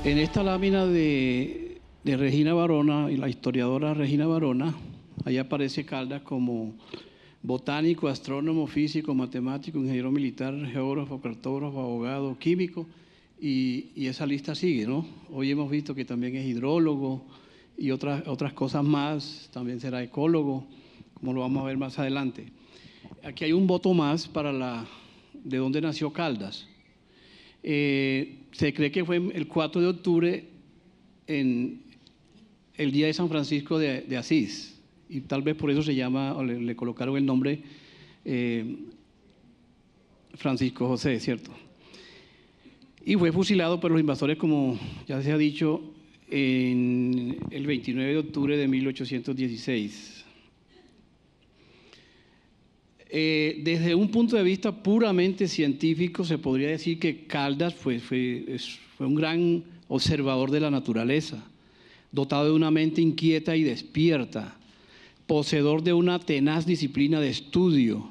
En esta lámina de Regina Barona, y la historiadora Regina Barona, ahí aparece Caldas como botánico, astrónomo, físico, matemático, ingeniero militar, geógrafo, cartógrafo, abogado, químico, y esa lista sigue, ¿no? Hoy hemos visto que también es hidrólogo y otras cosas más, también será ecólogo, como lo vamos a ver más adelante. Aquí hay un voto más para de dónde nació Caldas. Se cree que fue el 4 de octubre, en el día de San Francisco de Asís, y tal vez por eso se llama, o le colocaron el nombre Francisco José, ¿cierto? Y fue fusilado por los invasores, como ya se ha dicho, el 29 de octubre de 1816. Desde un punto de vista puramente científico, se podría decir que Caldas fue un gran observador de la naturaleza, dotado de una mente inquieta y despierta, poseedor de una tenaz disciplina de estudio.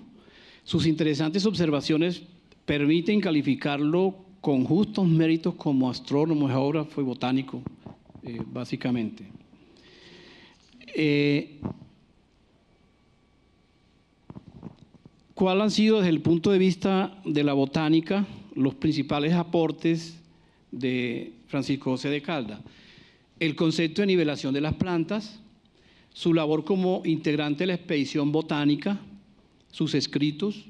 Sus interesantes observaciones permiten calificarlo con justos méritos como astrónomo, geógrafo y botánico, básicamente. ¿Cuáles han sido desde el punto de vista de la botánica los principales aportes de Francisco José de Caldas? El concepto de nivelación de las plantas, su labor como integrante de la expedición botánica, sus escritos,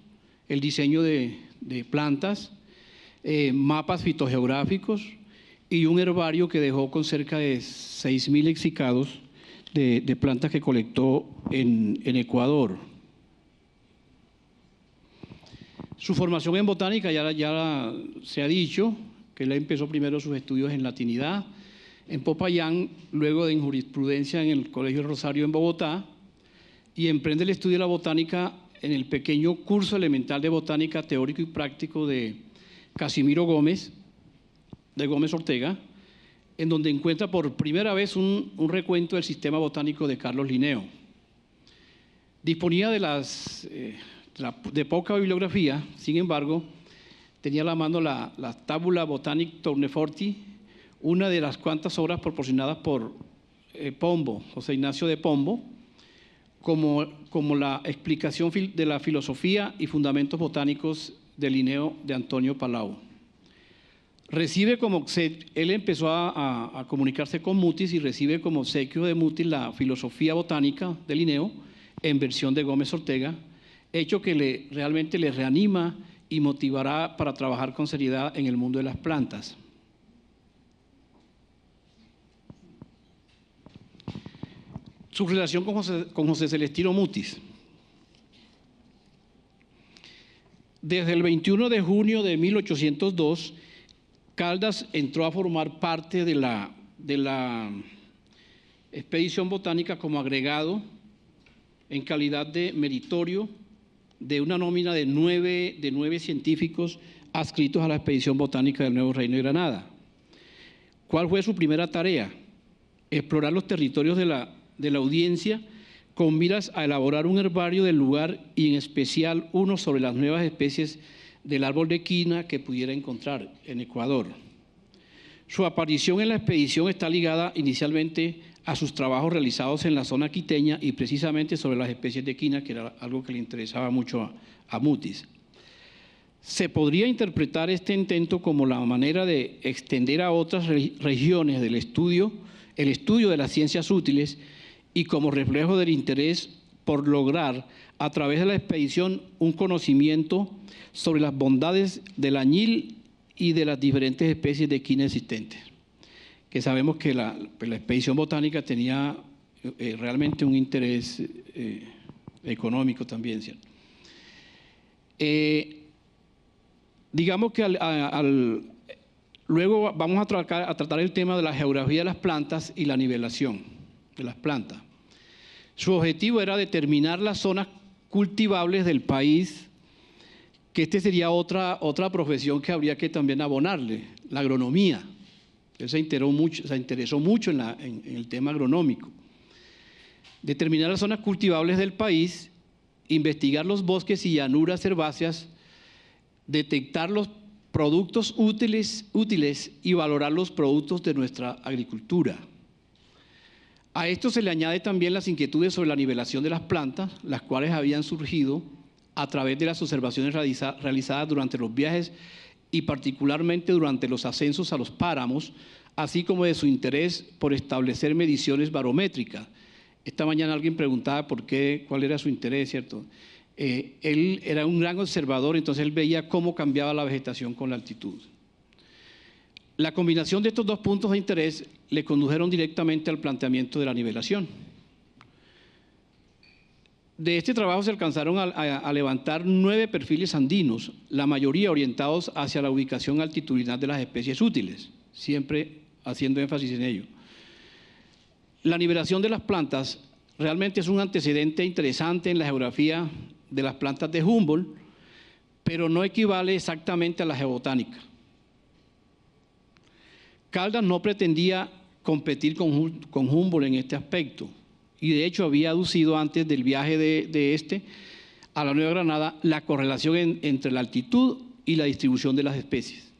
el diseño de plantas, mapas fitogeográficos y un herbario que dejó con cerca de 6.000 lexicados de plantas que colectó en Ecuador. Su formación en botánica ya se ha dicho, que él empezó primero sus estudios en latinidad, en Popayán, luego en jurisprudencia en el Colegio Rosario en Bogotá, y emprende el estudio de la botánica en el pequeño curso elemental de botánica teórico y práctico de Casimiro Gómez, de Gómez Ortega, en donde encuentra por primera vez un recuento del sistema botánico de Carlos Linneo. Disponía de poca bibliografía, sin embargo, tenía a la mano la Tabula Botanic Tourneforti, una de las cuantas obras proporcionadas por Pombo, José Ignacio de Pombo, como la explicación de la filosofía y fundamentos botánicos de Linneo de Antonio Palau. Él empezó a comunicarse con Mutis y recibe como obsequio de Mutis la filosofía botánica de Linneo en versión de Gómez Ortega, hecho que realmente le reanima y motivará para trabajar con seriedad en el mundo de las plantas. Su relación con José Celestino Mutis. Desde el 21 de junio de 1802, Caldas entró a formar parte de la expedición botánica como agregado en calidad de meritorio de una nómina de nueve científicos adscritos a la expedición botánica del Nuevo Reino de Granada. ¿Cuál fue su primera tarea? Explorar los territorios de la audiencia con miras a elaborar un herbario del lugar y en especial uno sobre las nuevas especies del árbol de quina que pudiera encontrar en Ecuador. Su aparición en la expedición está ligada inicialmente a sus trabajos realizados en la zona quiteña y precisamente sobre las especies de quina, que era algo que le interesaba mucho a Mutis. Se podría interpretar este intento como la manera de extender a otras regiones el estudio de las ciencias útiles y como reflejo del interés por lograr a través de la expedición un conocimiento sobre las bondades del añil y de las diferentes especies de quina existentes, que sabemos que la expedición botánica tenía realmente un interés económico también, ¿cierto? Digamos que luego vamos a tratar el tema de la geografía de las plantas y la nivelación de las plantas. Su objetivo era determinar las zonas cultivables del país, que sería otra profesión que habría que también abonarle, la agronomía. Él se interesó mucho en el tema agronómico. Determinar las zonas cultivables del país, investigar los bosques y llanuras herbáceas, detectar los productos útiles y valorar los productos de nuestra agricultura. A esto se le añade también las inquietudes sobre la nivelación de las plantas, las cuales habían surgido a través de las observaciones realizadas durante los viajes y particularmente durante los ascensos a los páramos, así como de su interés por establecer mediciones barométricas. Esta mañana alguien preguntaba cuál era su interés, ¿cierto? Él era un gran observador, entonces él veía cómo cambiaba la vegetación con la altitud. La combinación de estos dos puntos de interés le condujeron directamente al planteamiento de la nivelación. De este trabajo se alcanzaron a levantar 9 perfiles andinos, la mayoría orientados hacia la ubicación altitudinal de las especies útiles, siempre haciendo énfasis en ello. La nivelación de las plantas realmente es un antecedente interesante en la geografía de las plantas de Humboldt, pero no equivale exactamente a la geobotánica. Caldas no pretendía competir con Humboldt en este aspecto y de hecho había aducido antes del viaje de a la Nueva Granada la correlación entre la altitud y la distribución de las especies.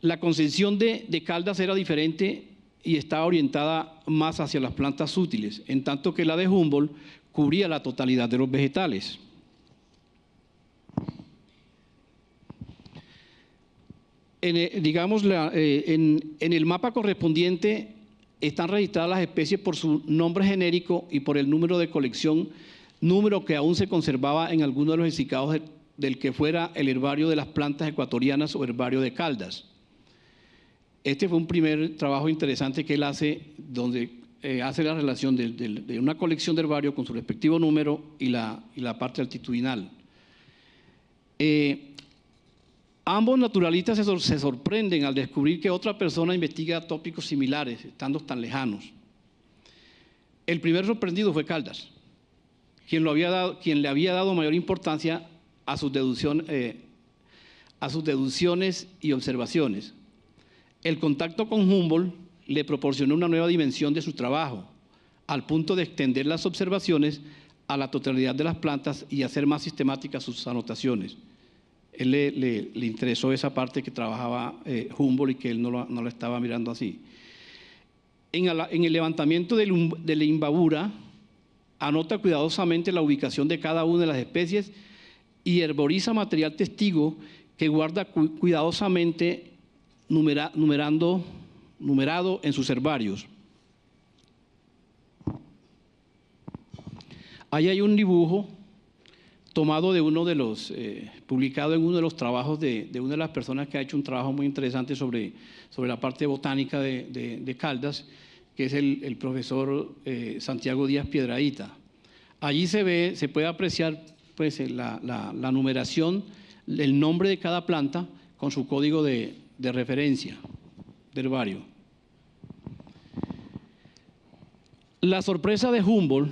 La concepción de Caldas era diferente y estaba orientada más hacia las plantas útiles, en tanto que la de Humboldt cubría la totalidad de los vegetales. En el mapa correspondiente están registradas las especies por su nombre genérico y por el número de colección, número que aún se conservaba en algunos de los explicados del que fuera el herbario de las plantas ecuatorianas o herbario de Caldas. Este fue un primer trabajo interesante que él hace, donde hace la relación de una colección de herbario con su respectivo número y la parte altitudinal. Ambos naturalistas se sorprenden al descubrir que otra persona investiga tópicos similares, estando tan lejanos. El primer sorprendido fue Caldas, quien le había dado mayor importancia a sus deducciones y observaciones. El contacto con Humboldt le proporcionó una nueva dimensión de su trabajo, al punto de extender las observaciones a la totalidad de las plantas y hacer más sistemáticas sus anotaciones. Él le interesó esa parte que trabajaba Humboldt y que él no la estaba mirando así. En el levantamiento de la Imbabura, anota cuidadosamente la ubicación de cada una de las especies y herboriza material testigo que guarda cuidadosamente numerado en sus herbarios. Ahí hay un dibujo tomado de uno de los, publicado en uno de los trabajos de una de las personas que ha hecho un trabajo muy interesante sobre la parte botánica de Caldas, que es el profesor Santiago Díaz Piedrahita. Allí se puede apreciar pues, la numeración, el nombre de cada planta con su código de referencia de herbario. La sorpresa de Humboldt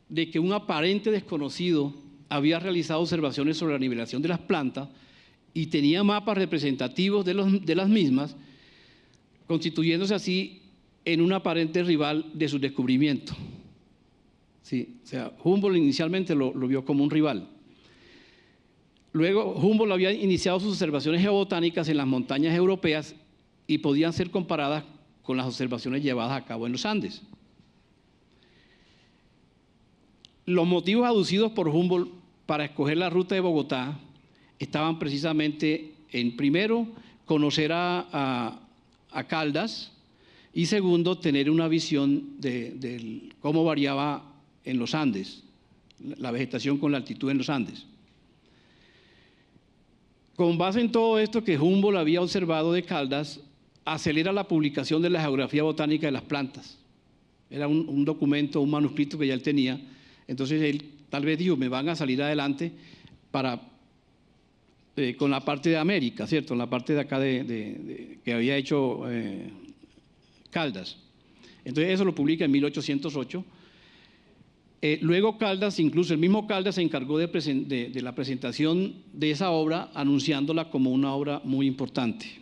de que un aparente desconocido había realizado observaciones sobre la nivelación de las plantas y tenía mapas representativos de las mismas, constituyéndose así en un aparente rival de su descubrimiento. Sí, o sea, Humboldt inicialmente lo vio como un rival. Luego, Humboldt había iniciado sus observaciones geobotánicas en las montañas europeas y podían ser comparadas con las observaciones llevadas a cabo en los Andes. Los motivos aducidos por Humboldt para escoger la ruta de Bogotá estaban precisamente en, primero, conocer a Caldas y segundo, tener una visión de cómo variaba en los Andes, la vegetación con la altitud en los Andes. Con base en todo esto que Humboldt había observado de Caldas, acelera la publicación de la geografía botánica de las plantas. Era un documento, un manuscrito que ya él tenía. Entonces él tal vez dijo, me van a salir adelante con la parte de América, ¿cierto? En la parte de acá que había hecho Caldas. Entonces eso lo publica en 1808. Luego Caldas, incluso el mismo Caldas se encargó de la presentación de esa obra, anunciándola como una obra muy importante.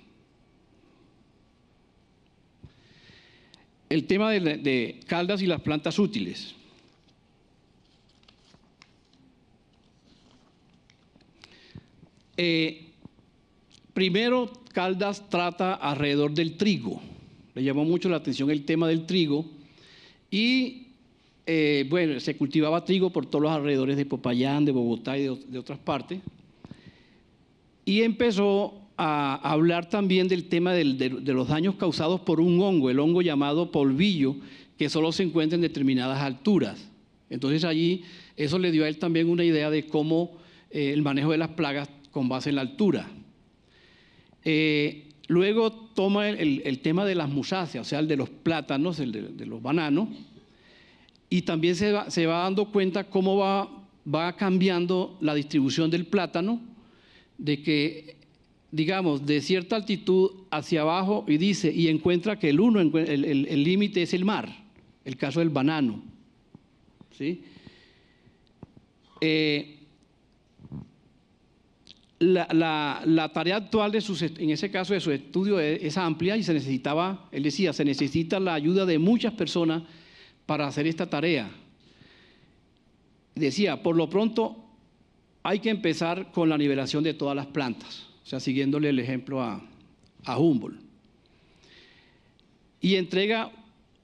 El tema de Caldas y las plantas útiles. Primero, Caldas trata alrededor del trigo. Le llamó mucho la atención el tema del trigo y bueno, se cultivaba trigo por todos los alrededores de Popayán, de Bogotá y de otras partes. Y empezó a hablar también del tema de los daños causados por un hongo, el hongo llamado polvillo, que solo se encuentra en determinadas alturas. Entonces allí eso le dio a él también una idea de cómo el manejo de las plagas con base en la altura. Luego toma el tema de las musáceas, o sea, el de los plátanos, el de los bananos, y también se va dando cuenta cómo va cambiando la distribución del plátano, de que, digamos, de cierta altitud hacia abajo, y dice, y encuentra que el límite es el mar, el caso del banano. ¿Sí? La tarea actual en ese caso de su estudio es amplia y él decía, se necesita la ayuda de muchas personas para hacer esta tarea. Decía, por lo pronto hay que empezar con la nivelación de todas las plantas, o sea, siguiéndole el ejemplo a Humboldt. Y entrega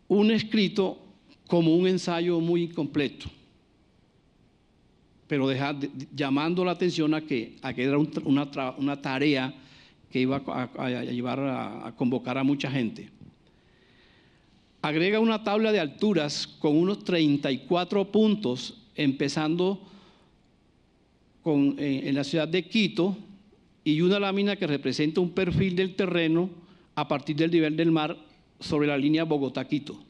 un escrito como un ensayo muy completo, pero llamando la atención a que era una tarea que iba a llevar a convocar a mucha gente. Agrega una tabla de alturas con unos 34 puntos, empezando en la ciudad de Quito, y una lámina que representa un perfil del terreno a partir del nivel del mar sobre la línea Bogotá-Quito.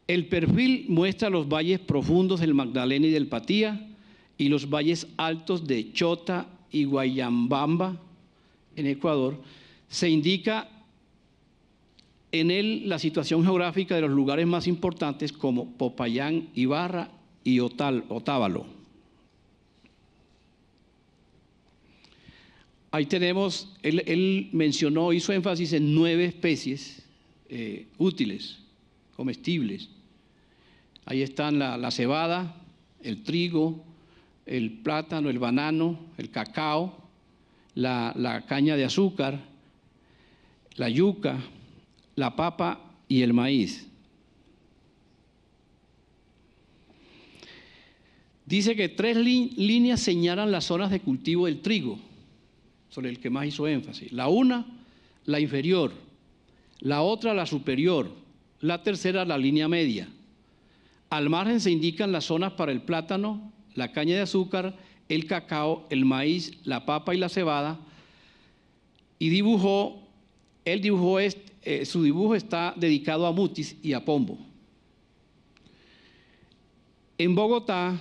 El perfil muestra los valles profundos del Magdalena y del Patía y los valles altos de Chota y Guayambamba en Ecuador. Se indica en él la situación geográfica de los lugares más importantes como Popayán, Ibarra y Otávalo. Ahí tenemos, él mencionó, hizo énfasis en 9 especies útiles, comestibles. Ahí están la cebada, el trigo, el plátano, el banano, el cacao, la caña de azúcar, la yuca, la papa y el maíz. Dice que 3 líneas señalan las zonas de cultivo del trigo, sobre el que más hizo énfasis. La una, la inferior, la otra, la superior, la tercera, la línea media. Al margen se indican las zonas para el plátano, la caña de azúcar, el cacao, el maíz, la papa y la cebada. Y su dibujo está dedicado a Mutis y a Pombo. En Bogotá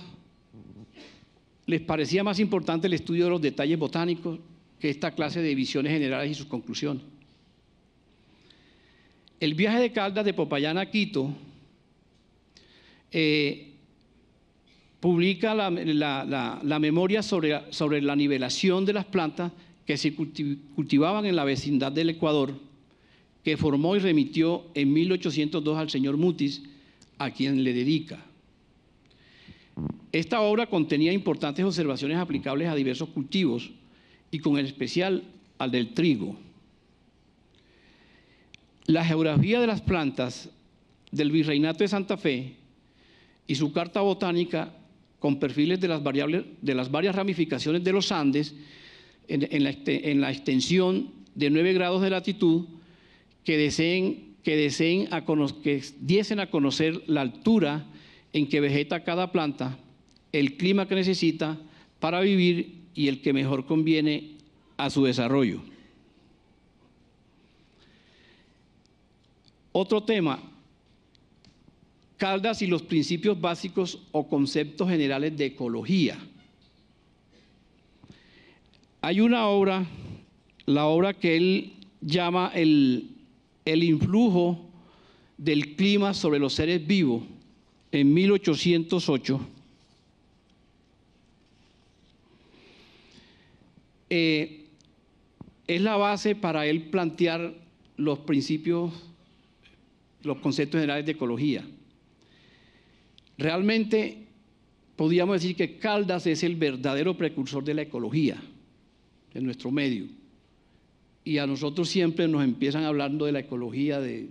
les parecía más importante el estudio de los detalles botánicos que esta clase de divisiones generales y sus conclusiones. El viaje de Caldas de Popayán a Quito publica la memoria sobre la nivelación de las plantas que se cultivaban en la vecindad del Ecuador, que formó y remitió en 1802 al señor Mutis, a quien le dedica. Esta obra contenía importantes observaciones aplicables a diversos cultivos y con especial al del trigo. La geografía de las plantas del Virreinato de Santa Fe y su carta botánica con perfiles de las varias ramificaciones de los Andes en la extensión de 9 grados de latitud que diesen a conocer la altura en que vegeta cada planta, el clima que necesita para vivir y el que mejor conviene a su desarrollo. Otro tema, Caldas y los principios básicos o conceptos generales de ecología. Hay una obra, la obra que él llama el influjo del clima sobre los seres vivos, en 1808. Es la base para él plantear los principios, los conceptos generales de ecología. Realmente podríamos decir que Caldas es el verdadero precursor de la ecología en nuestro medio. Y a nosotros siempre nos empiezan hablando de la ecología de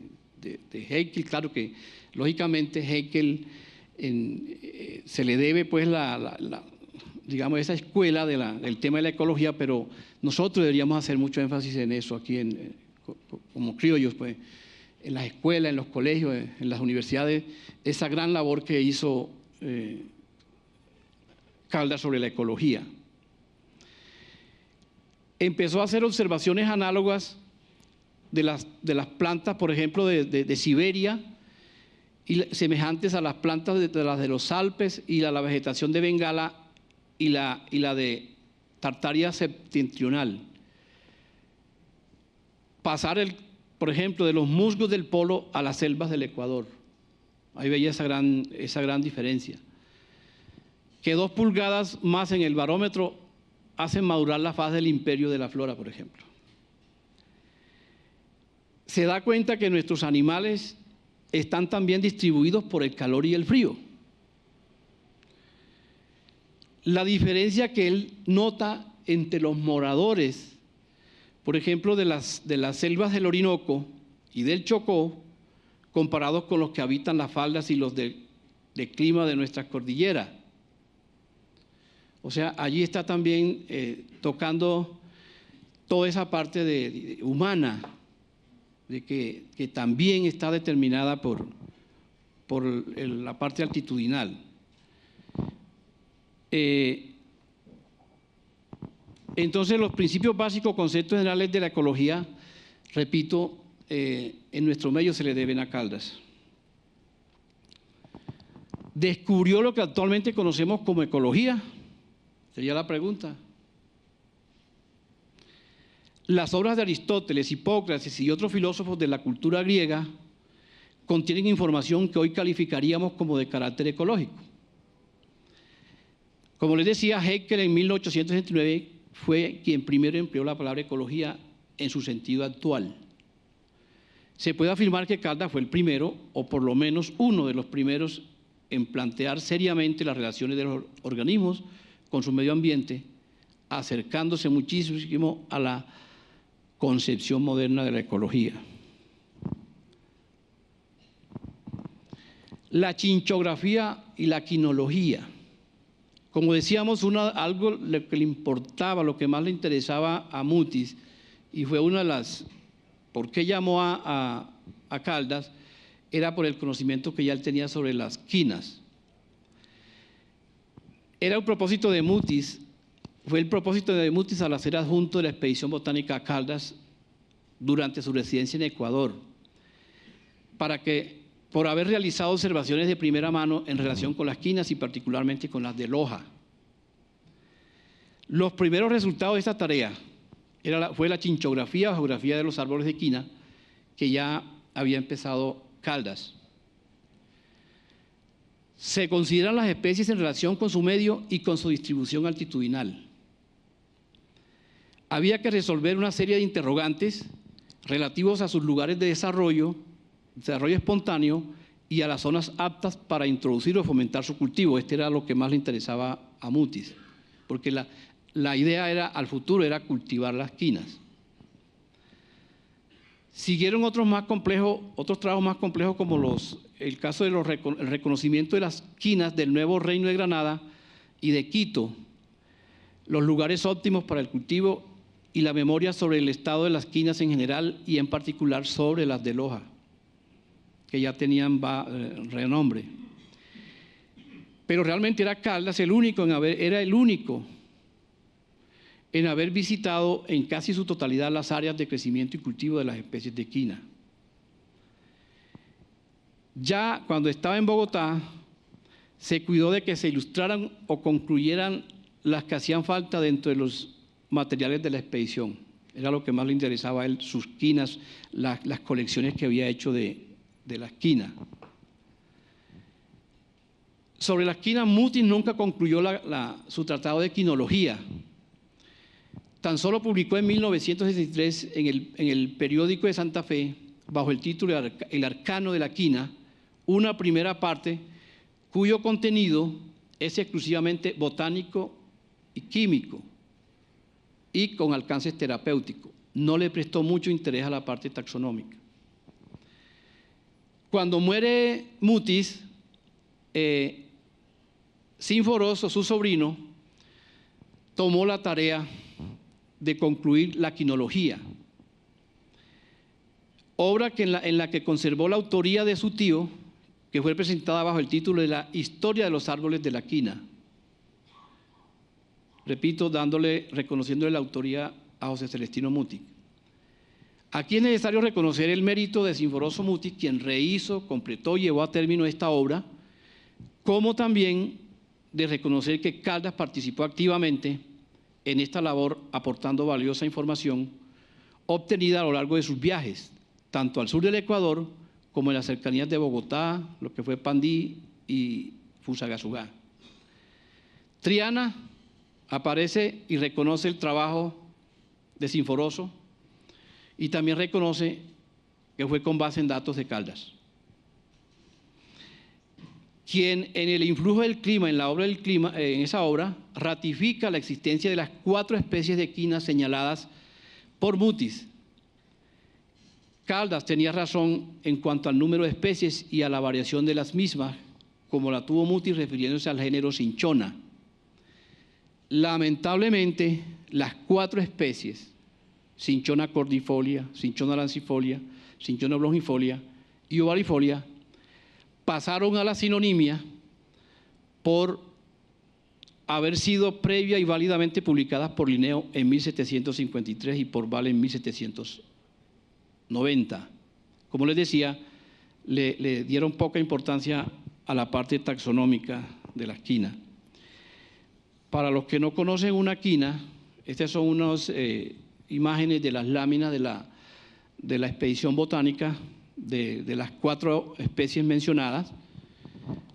Haeckel. Claro que lógicamente Haeckel se le debe pues digamos esa escuela del tema de la ecología, pero nosotros deberíamos hacer mucho énfasis en eso aquí como criollos, pues en las escuelas, en los colegios, en las universidades, esa gran labor que hizo Caldas sobre la ecología. Empezó a hacer observaciones análogas de las plantas, por ejemplo, de Siberia, y semejantes a las plantas de las de los Alpes y a la vegetación de Bengala y la de Tartaria septentrional. Pasar, por ejemplo, de los musgos del polo a las selvas del Ecuador. Ahí veía esa gran diferencia. Que 2 pulgadas más en el barómetro hacen madurar la faz del imperio de la flora, por ejemplo. Se da cuenta que nuestros animales están también distribuidos por el calor y el frío. La diferencia que él nota entre los moradores, por ejemplo, de las selvas del Orinoco y del Chocó, comparados con los que habitan las faldas y los del clima de nuestras cordilleras. O sea, allí está también tocando toda esa parte humana, de que también está determinada por la parte altitudinal. Entonces, los principios básicos, conceptos generales de la ecología, repito, en nuestro medio se le deben a Caldas. ¿Descubrió lo que actualmente conocemos como ecología? Sería la pregunta. Las obras de Aristóteles, Hipócrates y otros filósofos de la cultura griega contienen información que hoy calificaríamos como de carácter ecológico. Como les decía, Haeckel en 1869 fue quien primero empleó la palabra ecología en su sentido actual. Se puede afirmar que Caldas fue el primero, o por lo menos uno de los primeros, en plantear seriamente las relaciones de los organismos con su medio ambiente, acercándose muchísimo a la concepción moderna de la ecología. La chinchografía y la quinología. Como decíamos, algo lo que le importaba, lo que más le interesaba a Mutis, y fue una de las, ¿por qué llamó a Caldas? Era por el conocimiento que ya él tenía sobre las quinas. Era un propósito de Mutis, fue el propósito de Mutis al ser adjunto de la expedición botánica a Caldas durante su residencia en Ecuador, para que, por haber realizado observaciones de primera mano en relación con las quinas y particularmente con las de Loja. Los primeros resultados de esta tarea fue la chinchografía o geografía de los árboles de quina, que ya había empezado Caldas. Se consideran las especies en relación con su medio y con su distribución altitudinal. Había que resolver una serie de interrogantes relativos a sus lugares de desarrollo espontáneo y a las zonas aptas para introducir o fomentar su cultivo. Este era lo que más le interesaba a Mutis, porque la idea era, al futuro, era cultivar las quinas. Siguieron otros trabajos más complejos como el caso del reconocimiento de las quinas del nuevo Reino de Granada y de Quito, los lugares óptimos para el cultivo y la memoria sobre el estado de las quinas en general y en particular sobre las de Loja, que ya tenían renombre. Pero realmente era Caldas era el único en haber visitado en casi su totalidad las áreas de crecimiento y cultivo de las especies de quina. Ya cuando estaba en Bogotá, se cuidó de que se ilustraran o concluyeran las que hacían falta dentro de los materiales de la expedición. Era lo que más le interesaba a él, sus quinas, las colecciones que había hecho de las quinas. Sobre las quinas, Mutis nunca concluyó su tratado de quinología. Tan solo publicó en 1963 en el periódico de Santa Fe, bajo el título El Arcano de la Quina, una primera parte cuyo contenido es exclusivamente botánico y químico y con alcances terapéuticos. No le prestó mucho interés a la parte taxonómica. Cuando muere Mutis, Sinforoso, su sobrino, tomó la tarea de concluir la quinología, obra en la que conservó la autoría de su tío, que fue presentada bajo el título de la Historia de los árboles de la quina. Repito, reconociéndole la autoría a José Celestino Mutis. Aquí es necesario reconocer el mérito de Sinforoso Mutis, quien rehizo, completó y llevó a término esta obra, como también de reconocer que Caldas participó activamente en esta labor, aportando valiosa información obtenida a lo largo de sus viajes, tanto al sur del Ecuador como en las cercanías de Bogotá, lo que fue Pandí y Fusagasugá. Triana aparece y reconoce el trabajo de Sinforoso y también reconoce que fue con base en datos de Caldas. Quien en el influjo del clima, en la obra del clima, en esa obra, ratifica la existencia de las 4 especies de quina señaladas por Mutis. Caldas tenía razón en cuanto al número de especies y a la variación de las mismas, como la tuvo Mutis refiriéndose al género Cinchona. Lamentablemente, las 4 especies, Cinchona cordifolia, Cinchona lancifolia, Cinchona oblongifolia y ovalifolia, pasaron a la sinonimia por haber sido previa y válidamente publicadas por Linneo en 1753 y por Vale en 1790. Como les decía, le dieron poca importancia a la parte taxonómica de las quinas. Para los que no conocen una quina, estas son unas imágenes de las láminas de la expedición botánica de las 4 especies mencionadas.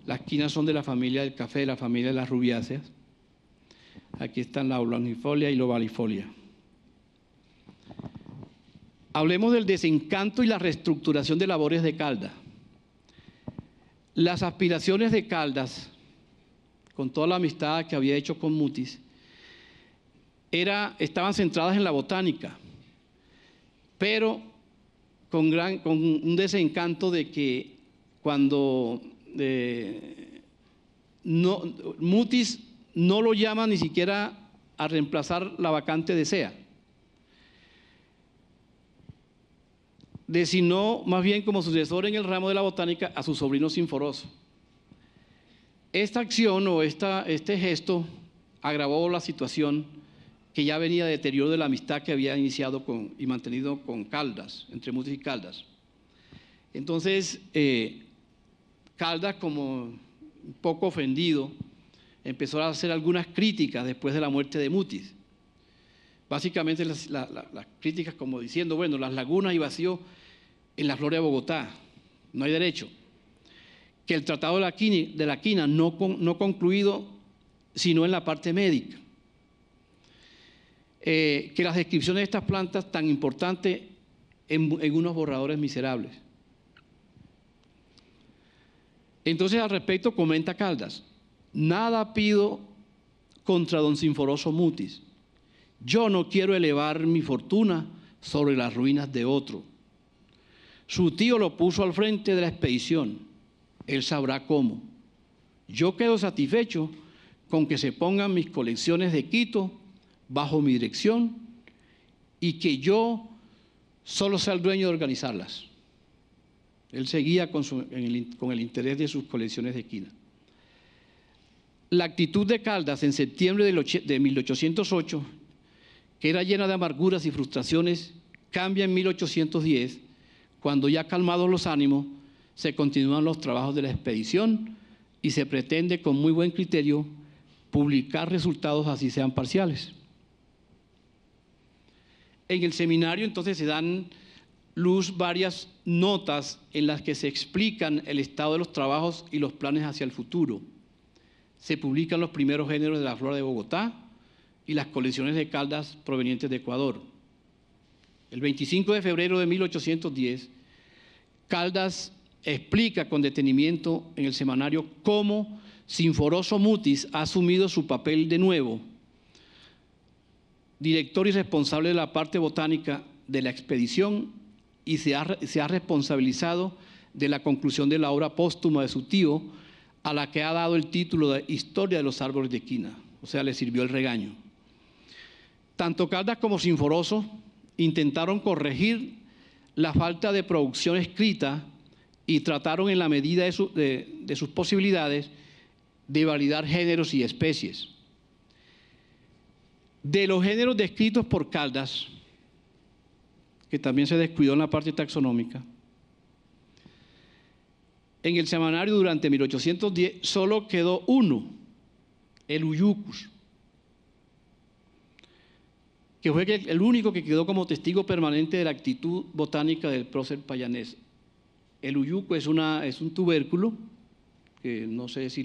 Las quinas son de la familia del café, de la familia de las rubiáceas. Aquí están la oblongifolia y la ovalifolia. Hablemos del desencanto y la reestructuración de labores de Caldas. Las aspiraciones de Caldas, con toda la amistad que había hecho con Mutis, estaban centradas en la botánica, pero con un desencanto de que cuando Mutis no lo llama ni siquiera a reemplazar la vacante de SEA. Designó más bien como sucesor en el ramo de la botánica a su sobrino Sinforoso. Esta acción o este gesto agravó la situación que ya venía de deterioro de la amistad que había iniciado y mantenido con Caldas, entre Mutis y Caldas. Entonces, Caldas, como un poco ofendido, empezó a hacer algunas críticas después de la muerte de Mutis. Básicamente las críticas como diciendo, bueno, las lagunas y vacíos en la flora de Bogotá, no hay derecho. Que el tratado de la quina no concluido sino en la parte médica. Que las descripciones de estas plantas tan importantes en unos borradores miserables. Entonces al respecto comenta Caldas: nada pido contra don Sinforoso Mutis. Yo no quiero elevar mi fortuna sobre las ruinas de otro. Su tío lo puso al frente de la expedición. Él sabrá cómo. Yo quedo satisfecho con que se pongan mis colecciones de Quito bajo mi dirección y que yo solo sea el dueño de organizarlas. Él seguía con el interés de sus colecciones de quina. La actitud de Caldas en septiembre de 1808 que era llena de amarguras y frustraciones, cambia en 1810, cuando ya calmados los ánimos, se continúan los trabajos de la expedición y se pretende con muy buen criterio publicar resultados así sean parciales. En el seminario entonces se dan luz varias notas en las que se explican el estado de los trabajos y los planes hacia el futuro. Se publican los primeros géneros de la flora de Bogotá y las colecciones de Caldas provenientes de Ecuador. El 25 de febrero de 1810, Caldas explica con detenimiento en el semanario cómo Sinforoso Mutis ha asumido su papel de nuevo, director y responsable de la parte botánica de la expedición, y se ha responsabilizado de la conclusión de la obra póstuma de su tío, a la que ha dado el título de Historia de los árboles de quina, o sea, le sirvió el regaño. Tanto Caldas como Sinforoso intentaron corregir la falta de producción escrita y trataron en la medida de sus posibilidades de validar géneros y especies. De los géneros descritos por Caldas, que también se descuidó en la parte taxonómica, en el semanario durante 1810 solo quedó uno, el Uyucus, que fue el único que quedó como testigo permanente de la actitud botánica del prócer payanés. El uyuco es un tubérculo, que no sé si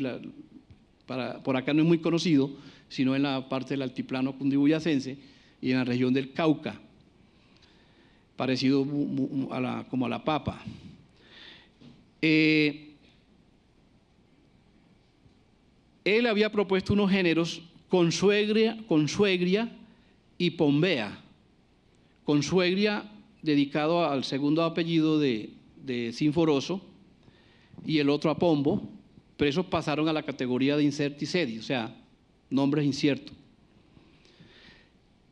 por acá no es muy conocido, sino en la parte del altiplano cundiboyacense y en la región del Cauca, parecido como a la papa. Él había propuesto unos géneros Consuegria y Pombea. Consuegria dedicado al segundo apellido de Sinforoso y el otro a Pombo, pero esos pasaron a la categoría de incerticedi, o sea, nombres inciertos.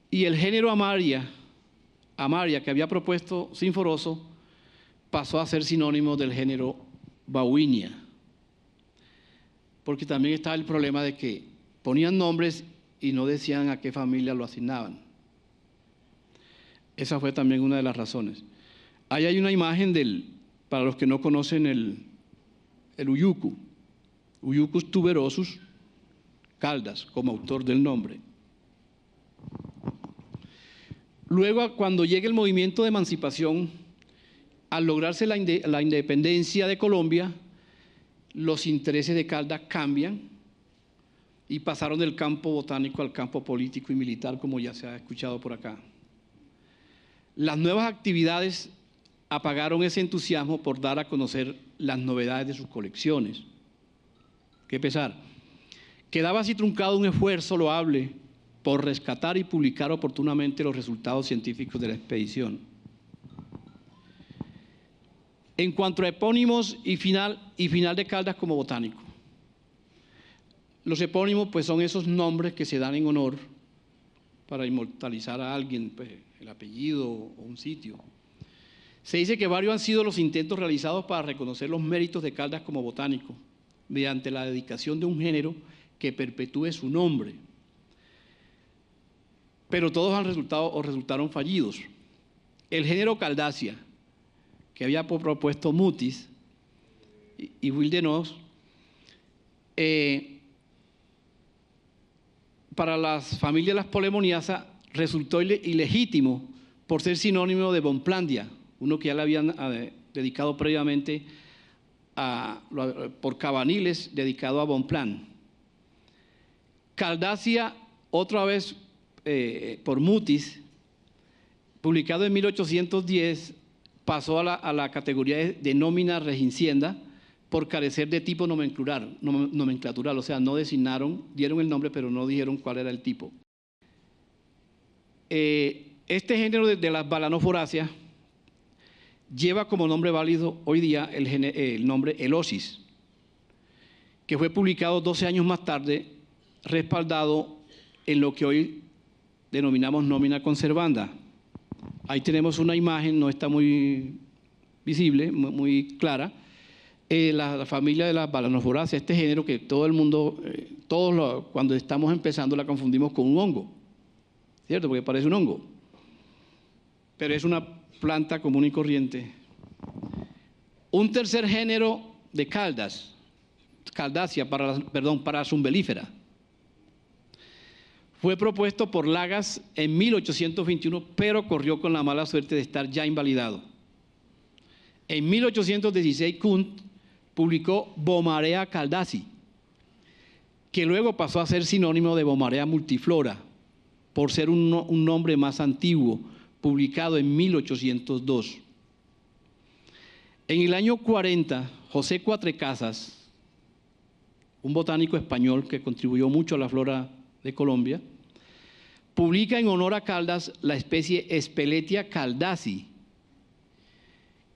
Y el género Amaria, que había propuesto Sinforoso, pasó a ser sinónimo del género Bauhinia, porque también estaba el problema de que ponían nombres y no decían a qué familia lo asignaban. Esa fue también una de las razones. Ahí hay una imagen para los que no conocen el Uyucu, Uyucus tuberosus, Caldas, como autor del nombre. Luego, cuando llega el movimiento de emancipación, al lograrse la independencia de Colombia, los intereses de Caldas cambian y pasaron del campo botánico al campo político y militar, como ya se ha escuchado por acá. Las nuevas actividades apagaron ese entusiasmo por dar a conocer las novedades de sus colecciones. Qué pesar. Quedaba así truncado un esfuerzo loable por rescatar y publicar oportunamente los resultados científicos de la expedición. En cuanto a epónimos y final de Caldas como botánico. Los epónimos pues son esos nombres que se dan en honor para inmortalizar a alguien, pues, el apellido o un sitio. Se dice que varios han sido los intentos realizados para reconocer los méritos de Caldas como botánico, mediante la dedicación de un género que perpetúe su nombre. Pero todos resultaron fallidos. El género Caldacia, que había propuesto Mutis y Wildenós, para las familias de las polemoniasas resultó ilegítimo por ser sinónimo de Bonplandia, uno que ya le habían dedicado previamente por Cabaniles, dedicado a Bonpland. Caldacia, otra vez por Mutis, publicado en 1810, pasó a la categoría de nómina regincienda por carecer de tipo nomenclatural, o sea, no designaron, dieron el nombre, pero no dijeron cuál era el tipo. Este género de las balanoforáceas lleva como nombre válido hoy día el nombre Elosis, que fue publicado 12 años más tarde, respaldado en lo que hoy denominamos nómina conservanda. Ahí tenemos una imagen, no está muy visible, muy clara, la familia de las balanoforáceas, este género que todo el mundo, cuando estamos empezando la confundimos con un hongo. ¿cierto? Porque parece un hongo, pero es una planta común y corriente. Un tercer género de Caldácea, para zumbelífera, fue propuesto por Lagas en 1821, pero corrió con la mala suerte de estar ya invalidado. En 1816, Kuhn publicó Bomarea caldaci, que luego pasó a ser sinónimo de Bomarea multiflora, por ser un nombre más antiguo, publicado en 1802. En el año 40, José Cuatrecasas, un botánico español que contribuyó mucho a la flora de Colombia, publica en honor a Caldas la especie Speletia caldaci,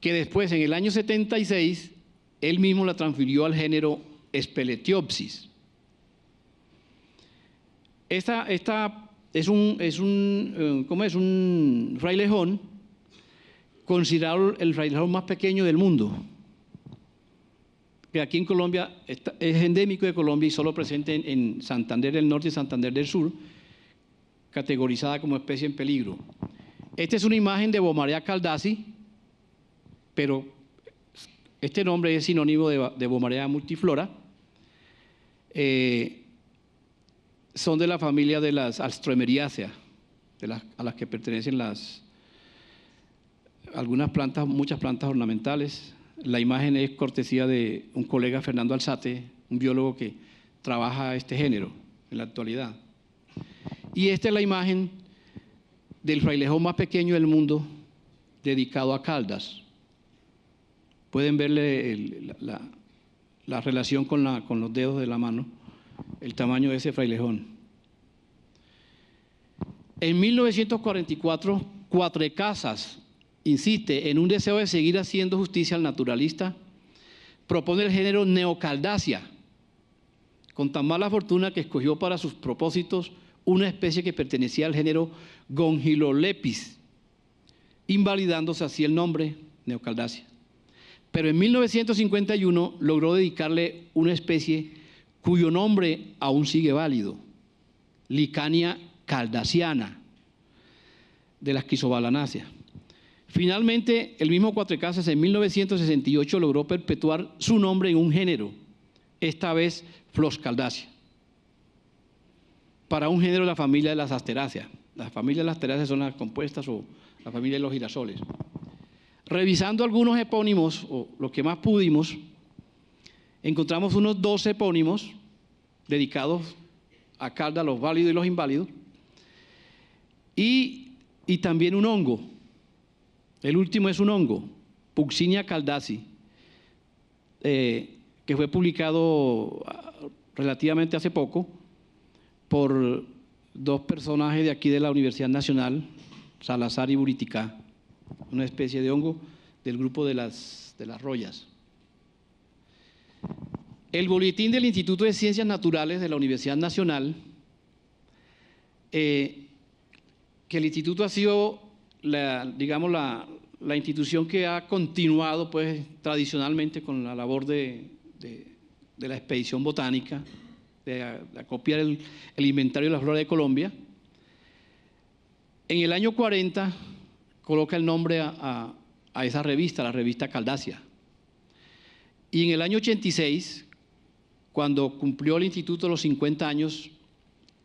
que después, en el año 76, él mismo la transfirió al género Speletiopsis. Esta es un frailejón considerado el frailejón más pequeño del mundo, que aquí en Colombia es endémico de Colombia y solo presente en Santander del Norte y Santander del Sur, categorizada como especie en peligro. Esta es una imagen de Bomarea caldaci, pero este nombre es sinónimo de Bomarea multiflora. Son de la familia de las Alstroemeriaceae, a las que pertenecen algunas plantas, muchas plantas ornamentales. La imagen es cortesía de un colega, Fernando Alzate, un biólogo que trabaja este género en la actualidad. Y esta es la imagen del frailejón más pequeño del mundo dedicado a Caldas. Pueden verle la relación con los dedos de la mano, el tamaño de ese frailejón. En 1944, Cuatrecasas insiste en un deseo de seguir haciendo justicia al naturalista, propone el género Neocaldacia, con tan mala fortuna que escogió para sus propósitos una especie que pertenecía al género Gongilolepis, invalidándose así el nombre Neocaldacia. Pero en 1951 logró dedicarle una especie cuyo nombre aún sigue válido, Licania caldaciana, de la Schizobalanaceae. Finalmente, el mismo Cuatrecasas en 1968 logró perpetuar su nombre en un género, esta vez Floscaldacia, para un género de la familia de las Asteráceas. Las familias de las Asteráceas son las compuestas o la familia de los girasoles. Revisando algunos epónimos, o lo que más pudimos, encontramos unos 12 epónimos dedicados a Caldas, los válidos y los inválidos, y también un hongo. El último es un hongo, Puccinia caldaci, que fue publicado relativamente hace poco por dos personajes de aquí de la Universidad Nacional, Salazar y Buriticá, una especie de hongo del grupo de las royas. El boletín del Instituto de Ciencias Naturales de la Universidad Nacional, que el instituto ha sido, la institución que ha continuado pues, tradicionalmente con la labor de la expedición botánica, de acopiar el inventario de la flora de Colombia. En el año 40 coloca el nombre a esa revista, la revista Caldacia. Y en el año 86, cuando cumplió el instituto los 50 años,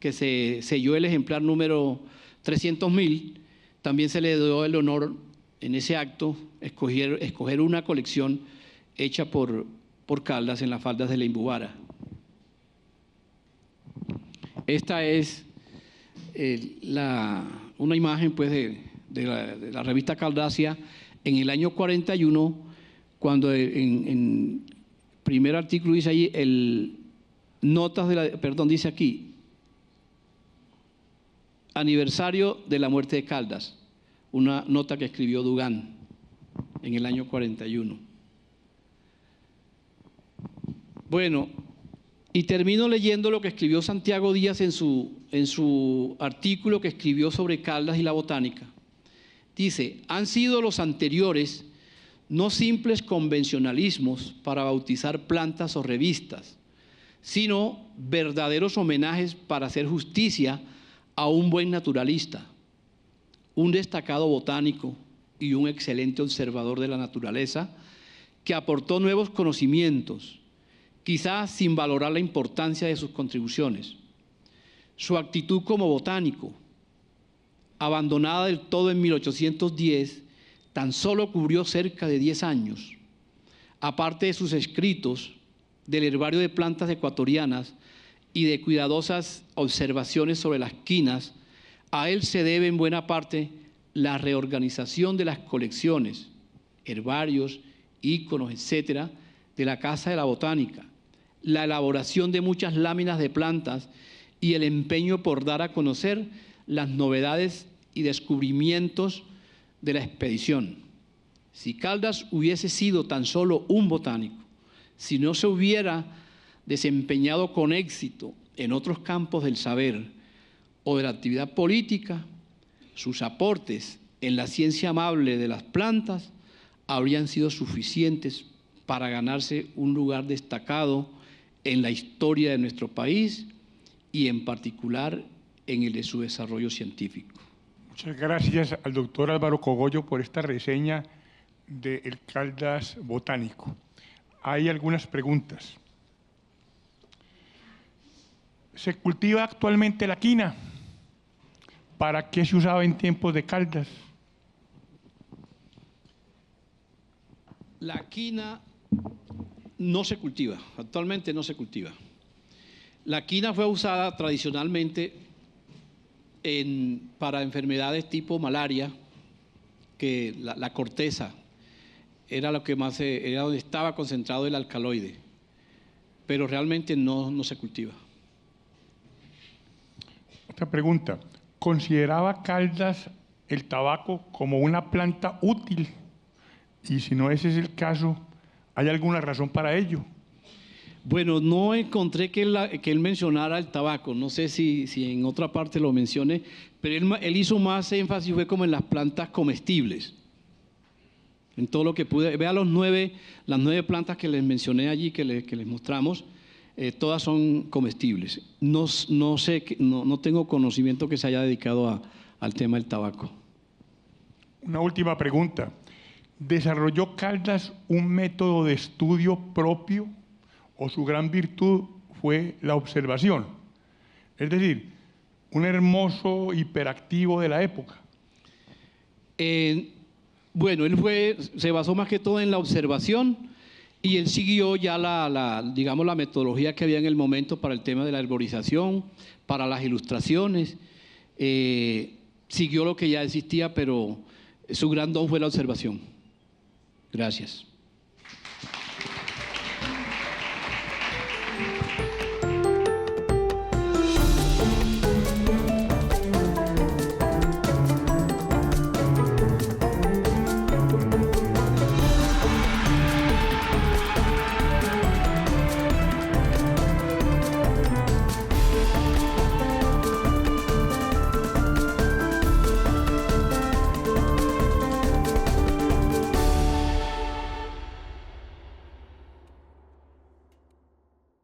que se selló el ejemplar número 300.000, también se le dio el honor en ese acto escoger una colección hecha por Caldas en las faldas de la Imbubara. Esta es una imagen pues, de la revista Caldacia en el año 41, cuando en primer artículo dice ahí, dice aquí, aniversario de la muerte de Caldas, una nota que escribió Dugán en el año 41. Bueno, y termino leyendo lo que escribió Santiago Díaz en su artículo que escribió sobre Caldas y la botánica. Dice, han sido los anteriores no simples convencionalismos para bautizar plantas o revistas, sino verdaderos homenajes para hacer justicia a un buen naturalista, un destacado botánico y un excelente observador de la naturaleza que aportó nuevos conocimientos, quizás sin valorar la importancia de sus contribuciones. Su actitud como botánico, abandonada del todo en 1810, tan solo cubrió cerca de 10 años. Aparte de sus escritos del herbario de plantas ecuatorianas y de cuidadosas observaciones sobre las quinas, a él se debe en buena parte la reorganización de las colecciones, herbarios, íconos, etcétera, de la Casa de la Botánica, la elaboración de muchas láminas de plantas y el empeño por dar a conocer las novedades y descubrimientos de la expedición. Si Caldas hubiese sido tan solo un botánico, si no se hubiera desempeñado con éxito en otros campos del saber o de la actividad política, sus aportes en la ciencia amable de las plantas habrían sido suficientes para ganarse un lugar destacado en la historia de nuestro país y en particular en el de su desarrollo científico. Muchas gracias al doctor Álvaro Cogollo por esta reseña del Caldas botánico. Hay algunas preguntas. ¿Se cultiva actualmente la quina? ¿Para qué se usaba en tiempos de Caldas? La quina no se cultiva, actualmente no se cultiva. La quina fue usada tradicionalmente para enfermedades tipo malaria, que la corteza era lo que más era donde estaba concentrado el alcaloide, pero realmente no se cultiva. Otra pregunta. ¿Consideraba Caldas el tabaco como una planta útil? Y si no ese es el caso, ¿hay alguna razón para ello? Bueno, no encontré que él mencionara el tabaco, no sé si en otra parte lo mencione, pero él hizo más énfasis, fue como en las plantas comestibles. En todo lo que pude, vea las 9 plantas que les mencioné allí, que les mostramos, todas son comestibles. No tengo conocimiento que se haya dedicado al tema del tabaco. Una última pregunta. ¿Desarrolló Caldas un método de estudio propio o su gran virtud fue la observación? Es decir, un hermoso hiperactivo de la época. Bueno, se basó más que todo en la observación y él siguió ya digamos, la metodología que había en el momento para el tema de la arborización, para las ilustraciones. Siguió lo que ya existía, pero su gran don fue la observación. Gracias.